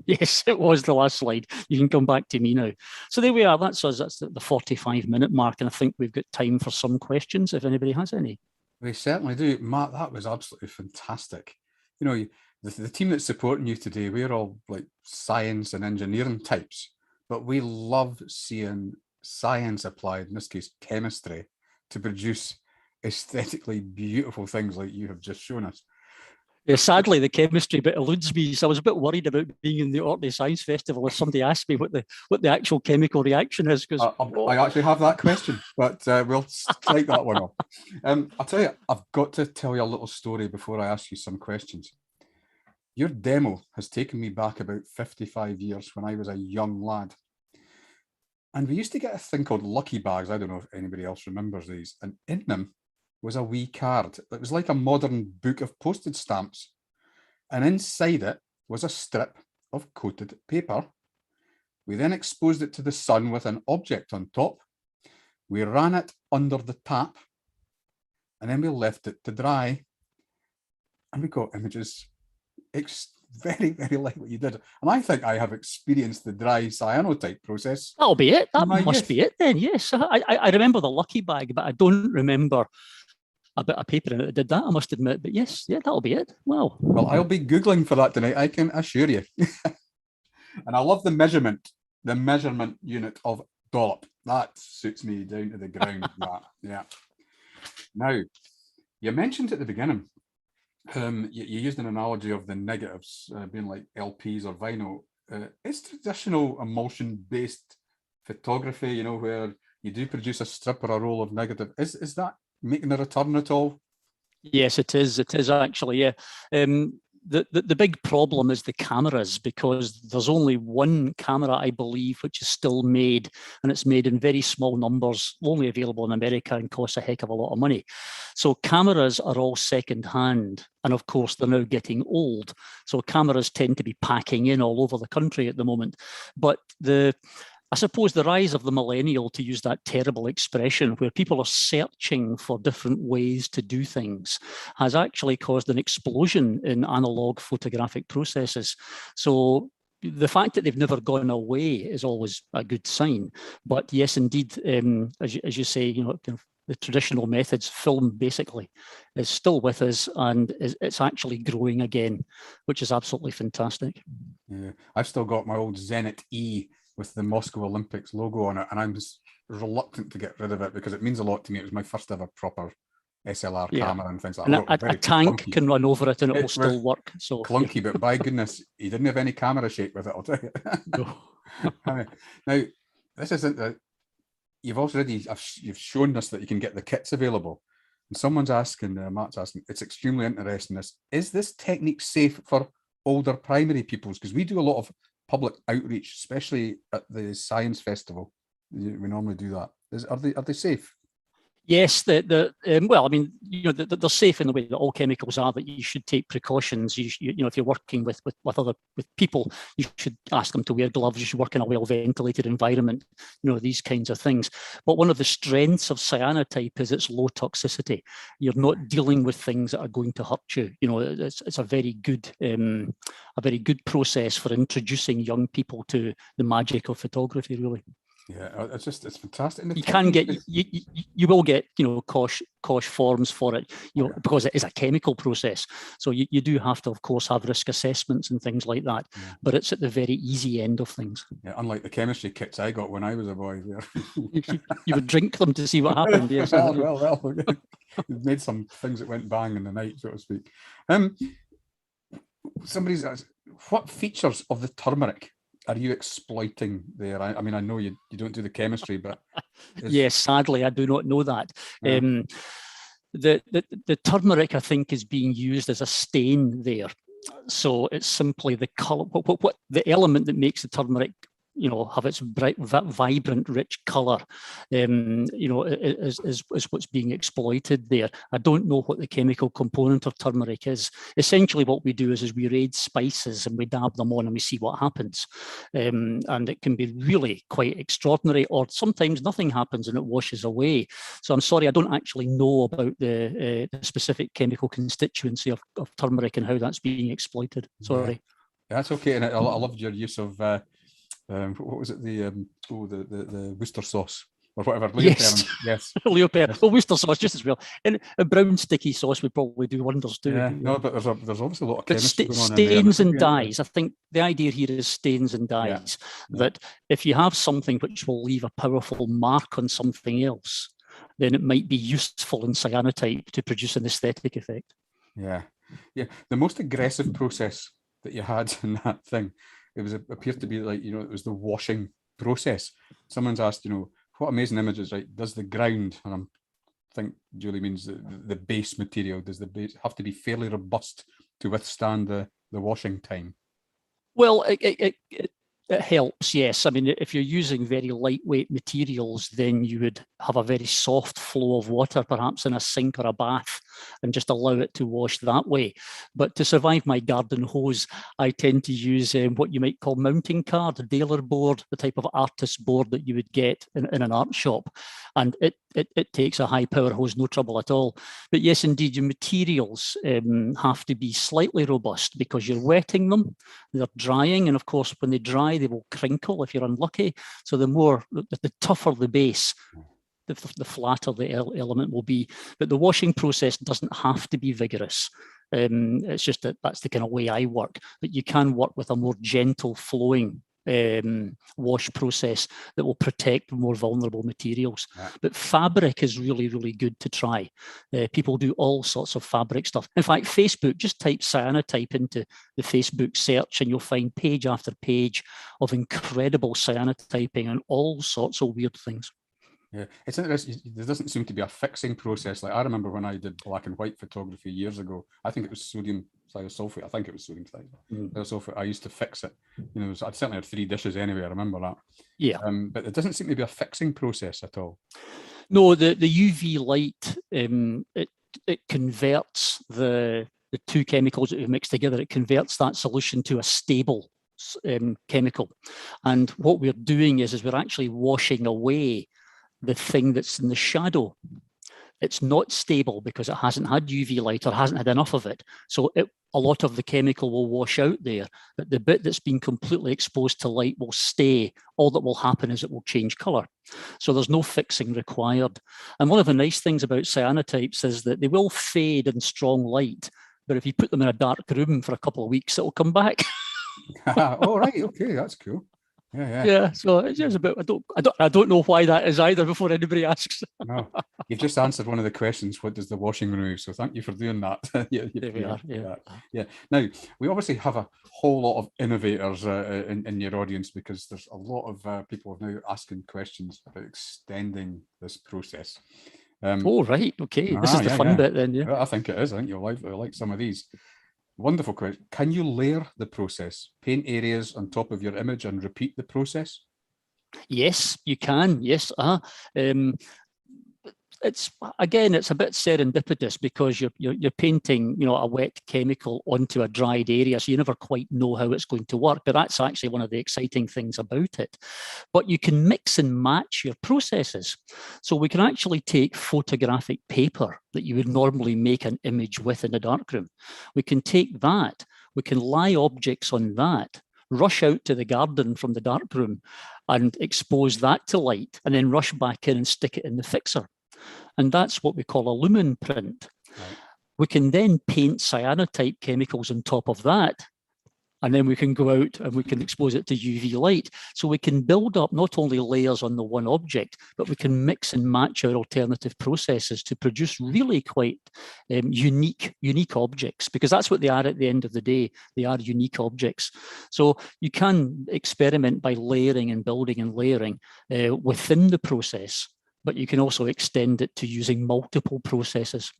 Yes, it was the last slide. You can come back to me now. So there we are. That's us. That's the 45-minute mark. And I think we've got time for some questions if anybody has any. We certainly do. Matt, that was absolutely fantastic. You know, the team that's supporting you today, we're all like science and engineering types, but we love seeing science applied, in this case, chemistry, to produce aesthetically beautiful things like you have just shown us. Yeah, sadly, the chemistry bit eludes me, so I was a bit worried about being in the Orkney Science Festival if somebody asked me what the actual chemical reaction is. Because I actually have that question, but we'll take that one off. I'll tell you, I've got to tell you a little story before I ask you some questions. Your demo has taken me back about 55 years when I was a young lad. And we used to get a thing called lucky bags. I don't know if anybody else remembers these. And in them was a wee card. It was like a modern book of postage stamps. And inside it was a strip of coated paper. We then exposed it to the sun with an object on top. We ran it under the tap. And then we left it to dry. And we got images very, very like what you did. And I think I have experienced the dry cyanotype process. That'll be it. That must be it then, yes. I remember the lucky bag, but I don't remember a bit of paper in it that did that, I must admit. But yes, yeah, that'll be it. Wow. Well, I'll be Googling for that tonight, I can assure you. And I love the measurement unit of dollop. That suits me down to the ground. Yeah. Now, you mentioned at the beginning, you used an analogy of the negatives being like LPs or vinyl. Is traditional emulsion-based photography, you know, where you do produce a strip or a roll of negative, is that making a return at all? Yes, it is. It is actually, yeah. The big problem is the cameras, because there's only one camera, I believe, which is still made, and it's made in very small numbers, only available in America, and costs a heck of a lot of money. So cameras are all second-hand, and of course they're now getting old. So cameras tend to be packing in all over the country at the moment. But I suppose the rise of the millennial, to use that terrible expression, where people are searching for different ways to do things, has actually caused an explosion in analog photographic processes. So the fact that they've never gone away is always a good sign. But yes, indeed, as you say, you know, the traditional methods, film basically, is still with us, and it's actually growing again, which is absolutely fantastic. Yeah, I've still got my old Zenit E with the Moscow Olympics logo on it, and I'm just reluctant to get rid of it because it means a lot to me. It was my first ever proper SLR camera and things like that. And a tank clunky. can run over it and it will still work. So clunky, but by goodness, he didn't have any camera shake with it, I'll tell you. No. Now, this isn't you've shown us that you can get the kits available. And someone's asking, Matt's asking, it's extremely interesting, is this technique safe for older primary pupils? Because we do a lot of public outreach, especially at the science festival. We normally do that. Are they safe? Yes, well, I mean, you know, they're safe in the way that all chemicals are. That you should take precautions. You know, if you're working with people, you should ask them to wear gloves. You should work in a well-ventilated environment. You know, these kinds of things. But one of the strengths of cyanotype is its low toxicity. You're not dealing with things that are going to hurt you. You know, it's a very good process for introducing young people to the magic of photography, really. Yeah, it's fantastic. And the You can get, technique you will get, COSH forms for it, yeah. because it is a chemical process. So you do have to, of course, have risk assessments and things like that. Yeah. But it's at the very easy end of things. Yeah, unlike the chemistry kits I got when I was a boy. You would drink them to see what happened. Yes. well, we've made some things that went bang in the night, so to speak. Somebody's asked, what features of the turmeric are you exploiting there? I mean, I know you don't do the chemistry, but yes, sadly, I do not know that. Yeah. The turmeric, I think, is being used as a stain there. So it's simply the color, what the element that makes the turmeric, have its bright, vibrant, rich color, is what's being exploited there. I don't know what the chemical component of turmeric is. Essentially, what we do is we raid spices and we dab them on and we see what happens. And it can be really quite extraordinary, or sometimes nothing happens and it washes away. So I'm sorry, I don't actually know about the specific chemical constituency of turmeric and how that's being exploited. Sorry. Yeah, that's okay. And I loved your use of what was it? The Worcester sauce or whatever. Yes. Yes. Yes. Well, Worcester sauce just as well. And a brown sticky sauce would probably do wonders too. Yeah. No, but there's obviously a lot of chemistry going on stains in there. and dyes. I think the idea here is stains and dyes. Yeah. That if you have something which will leave a powerful mark on something else, then it might be useful in cyanotype to produce an aesthetic effect. Yeah. Yeah. The most aggressive process that you had in that thing, appeared to be like, it was the washing process. Someone's asked, what amazing images, right? Does the ground, and I think Julie means the base material, does the base have to be fairly robust to withstand the washing time? Well, it helps, yes. I mean, if you're using very lightweight materials, then you would have a very soft flow of water, perhaps in a sink or a bath, and just allow it to wash that way. But to survive my garden hose, I tend to use what you might call mounting card, a Daler board, the type of artist board that you would get in an art shop. And it takes a high power hose, no trouble at all. But yes, indeed, your materials have to be slightly robust because you're wetting them, they're drying, and of course, when they dry, they will crinkle if you're unlucky. So the tougher the base, the flatter the element will be. But the washing process doesn't have to be vigorous. It's just that's the kind of way I work. But you can work with a more gentle flowing wash process that will protect more vulnerable materials. Yeah. But fabric is really, really good to try. People do all sorts of fabric stuff. In fact, Facebook, just type cyanotype into the Facebook search and you'll find page after page of incredible cyanotyping and all sorts of weird things. Yeah, it's interesting. There doesn't seem to be a fixing process. Like I remember when I did black and white photography years ago, I think it was sodium thiosulfate. I think it was sodium thiosulfate. I used to fix it. I'd certainly had 3 dishes anyway. I remember that. Yeah. But it doesn't seem to be a fixing process at all. No, the UV light, it converts the two chemicals that we've mixed together. It converts that solution to a stable chemical. And what we're doing is we're actually washing away the thing that's in the shadow. It's not stable because it hasn't had UV light or hasn't had enough of it. So a lot of the chemical will wash out there, but the bit that's been completely exposed to light will stay. All that will happen is it will change color. So there's no fixing required. And one of the nice things about cyanotypes is that they will fade in strong light, but if you put them in a dark room for a couple of weeks, it'll come back. Oh, right. Okay, that's cool. Yeah. So it's just a bit. I don't know why that is either. Before anybody asks. No, you've just answered one of the questions. What does the washing remove? So thank you for doing that. There we are. Yeah. Yeah. Now we obviously have a whole lot of innovators in your audience because there's a lot of people now asking questions about extending this process. Oh right. Okay. This is the fun bit then. Yeah. I think it is. I think you'll like some of these. Wonderful question. Can you layer the process, paint areas on top of your image and repeat the process? Yes, you can. Yes. It's a bit serendipitous because you're painting, a wet chemical onto a dried area, so you never quite know how it's going to work. But that's actually one of the exciting things about it. But you can mix and match your processes. So we can actually take photographic paper that you would normally make an image with in a darkroom. We can take that, we can lie objects on that, rush out to the garden from the darkroom and expose that to light, and then rush back in and stick it in the fixer. And that's what we call a lumen print. Right. We can then paint cyanotype chemicals on top of that, and then we can go out and we can expose it to UV light. So we can build up not only layers on the one object, but we can mix and match our alternative processes to produce really quite unique objects, because that's what they are at the end of the day. They are unique objects. So you can experiment by layering and building and layering within the process, but you can also extend it to using multiple processes.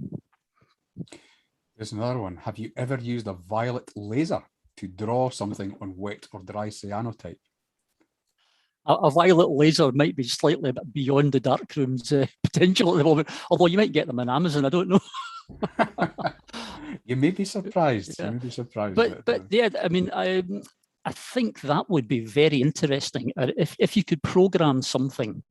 There's another one. Have you ever used a violet laser to draw something on wet or dry cyanotype? A violet laser might be slightly a bit beyond the darkroom's potential at the moment, although you might get them on Amazon, I don't know. You may be surprised. Yeah. You may be surprised. But yeah, I mean, I think that would be very interesting if you could program something,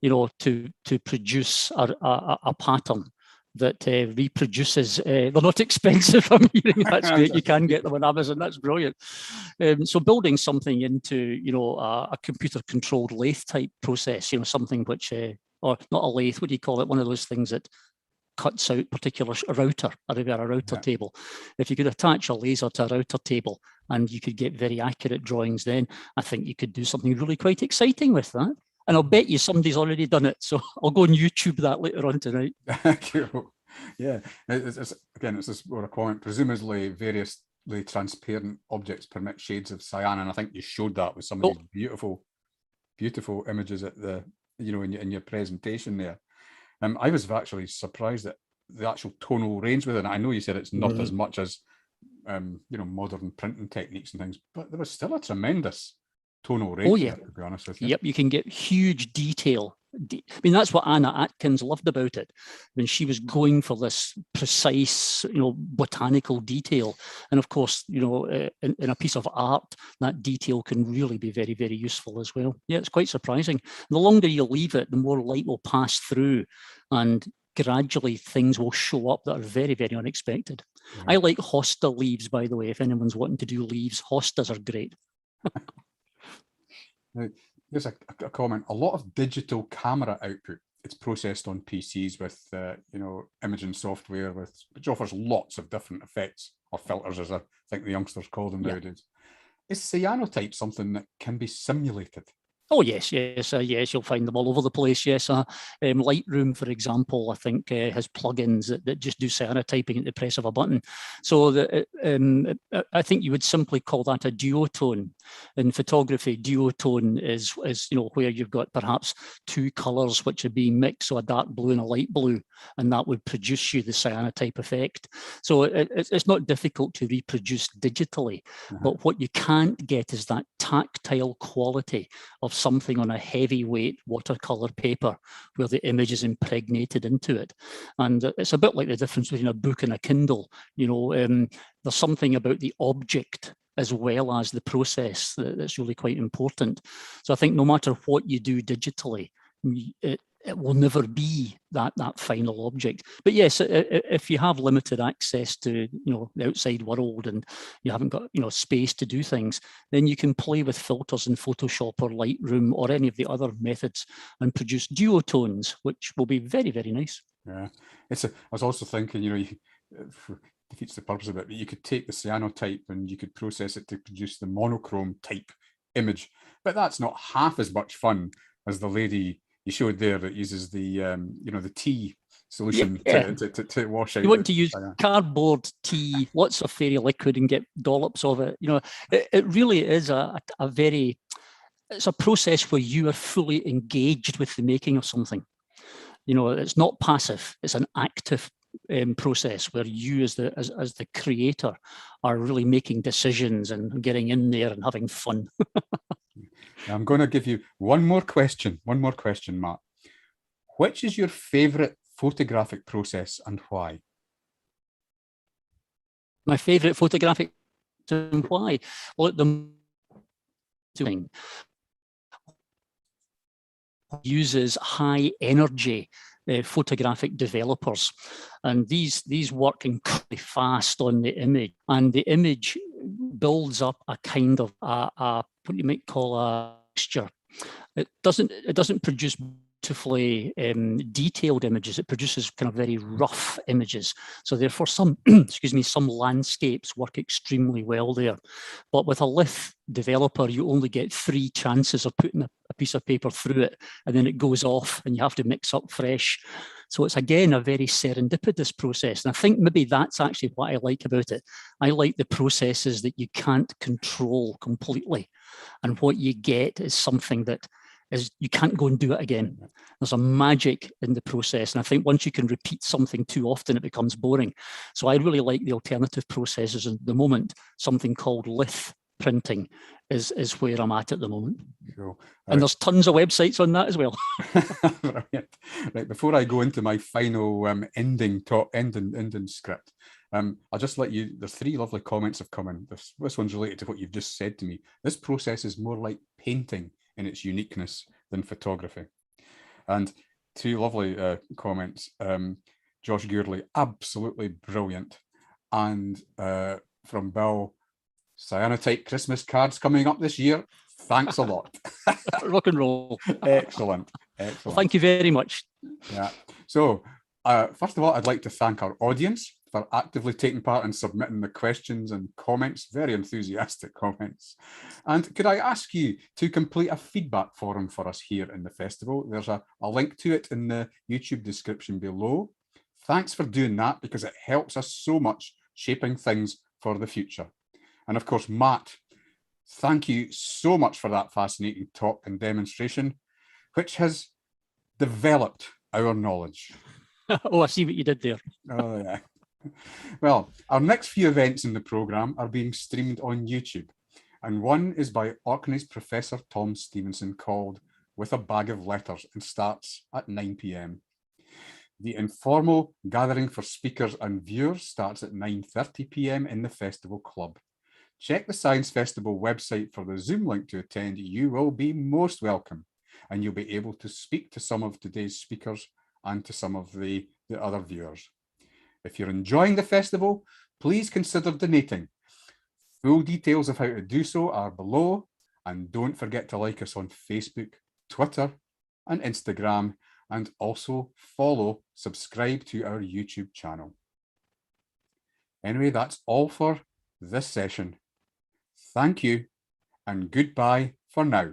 you know, to produce a pattern that reproduces. They're not expensive. I'm hearing that's great. You can get them on Amazon. That's brilliant. So building something into, you know, a computer-controlled lathe type process, you know, something which, or not a lathe, what do you call it? One of those things that cuts out particular router, or a router table. If you could attach a laser to a router table and you could get very accurate drawings, then I think you could do something really quite exciting with that. And I'll bet you somebody's already done it. So I'll go and YouTube that later on tonight. Cool. Yeah. It's this what I call it, presumably variously transparent objects permit shades of cyan. And I think you showed that with some of these beautiful, beautiful images at the, you know, in your presentation there. I was actually surprised at the actual tonal range within it. I know you said it's not as much as, you know, modern printing techniques and things, but there was still a tremendous tonal range. Oh yeah, there, to be honest with you. Yep, you can get huge detail. I mean, that's what Anna Atkins loved about it, when she was going for this precise, you know, botanical detail. And of course, you know, in a piece of art, that detail can really be very, very useful as well. Yeah, it's quite surprising. The longer you leave it, the more light will pass through, and gradually things will show up that are very, very unexpected. Yeah. I like hosta leaves, by the way. If anyone's wanting to do leaves, hostas are great. Now, here's a comment. A lot of digital camera output, it's processed on PCs with, you know, imaging software, which offers lots of different effects, or filters, as I think the youngsters call them nowadays. Is cyanotype something that can be simulated? Oh, yes, yes, you'll find them all over the place, yes. Lightroom, for example, I think has plugins that just do cyanotyping at the press of a button. So I think you would simply call that a duotone. In photography, duotone is you know, where you've got perhaps two colours which are being mixed, so a dark blue and a light blue, and that would produce you the cyanotype effect. So it's not difficult to reproduce digitally, but what you can't get is that tactile quality of something on a heavyweight watercolor paper where the image is impregnated into it. And it's a bit like the difference between a book and a Kindle. You know, there's something about the object as well as the process that's really quite important. So I think no matter what you do digitally, it will never be that final object. But yes, if you have limited access to, you know, the outside world, and you haven't got, you know, space to do things, then you can play with filters in Photoshop or Lightroom or any of the other methods and produce duotones, which will be very, very nice. Yeah, I was also thinking, you know, defeats the purpose of it, but you could take the cyanotype and you could process it to produce the monochrome type image, but that's not half as much fun as the lady you showed there that uses the you know, the tea solution to wash out. You want to use cardboard tea, lots of fairy liquid, and get dollops of it. You know, it really is it's a process where you are fully engaged with the making of something. You know, it's not passive; it's an active process where you, as the creator, are really making decisions and getting in there and having fun. I'm going to give you one more question, Matt. Which is your favourite photographic process and why? My favourite photographic and why? Well, the doing uses high energy photographic developers, and these work incredibly fast on the image, and the image builds up a kind of what you might call a texture. It doesn't produce beautifully detailed images. It produces kind of very rough images. So therefore some, excuse me, some landscapes work extremely well there. But with a lith developer, you only get 3 chances of putting a piece of paper through it, and then it goes off and you have to mix up fresh. So it's, again, a very serendipitous process. And I think maybe that's actually what I like about it. I like the processes that you can't control completely. And what you get is something that is, you can't go and do it again. There's a magic in the process. And I think once you can repeat something too often, it becomes boring. So I really like the alternative processes at the moment. Something called lith printing is where I'm at the moment. Cool. And there's tons of websites on that as well. Right, before I go into my final ending script, I'll just let you, there's 3 lovely comments have come in. This one's related to what you've just said to me. This process is more like painting in its uniqueness than photography. And 2 lovely comments. Josh Gourley, absolutely brilliant. And from Bill, Cyanotype Christmas cards coming up this year. Thanks a lot. Rock and roll. Excellent. Excellent. Well, thank you very much. Yeah. So, first of all, I'd like to thank our audience for actively taking part and submitting the questions and comments, very enthusiastic comments. And could I ask you to complete a feedback forum for us here in the festival? There's a link to it in the YouTube description below. Thanks for doing that, because it helps us so much shaping things for the future. And of course, Matt, thank you so much for that fascinating talk and demonstration, which has developed our knowledge. Oh, I see what you did there. Oh, yeah. Well, our next few events in the programme are being streamed on YouTube, and one is by Orkney's Professor Tom Stevenson called With a Bag of Letters and starts at 9 p.m. The informal gathering for speakers and viewers starts at 9:30 p.m. in the Festival Club. Check the Science Festival website for the Zoom link to attend. You will be most welcome, and you'll be able to speak to some of today's speakers and to some of the other viewers. If you're enjoying the festival, please consider donating. Full details of how to do so are below, and don't forget to like us on Facebook, Twitter, and Instagram, and also subscribe to our YouTube channel. Anyway, that's all for this session. Thank you, and goodbye for now.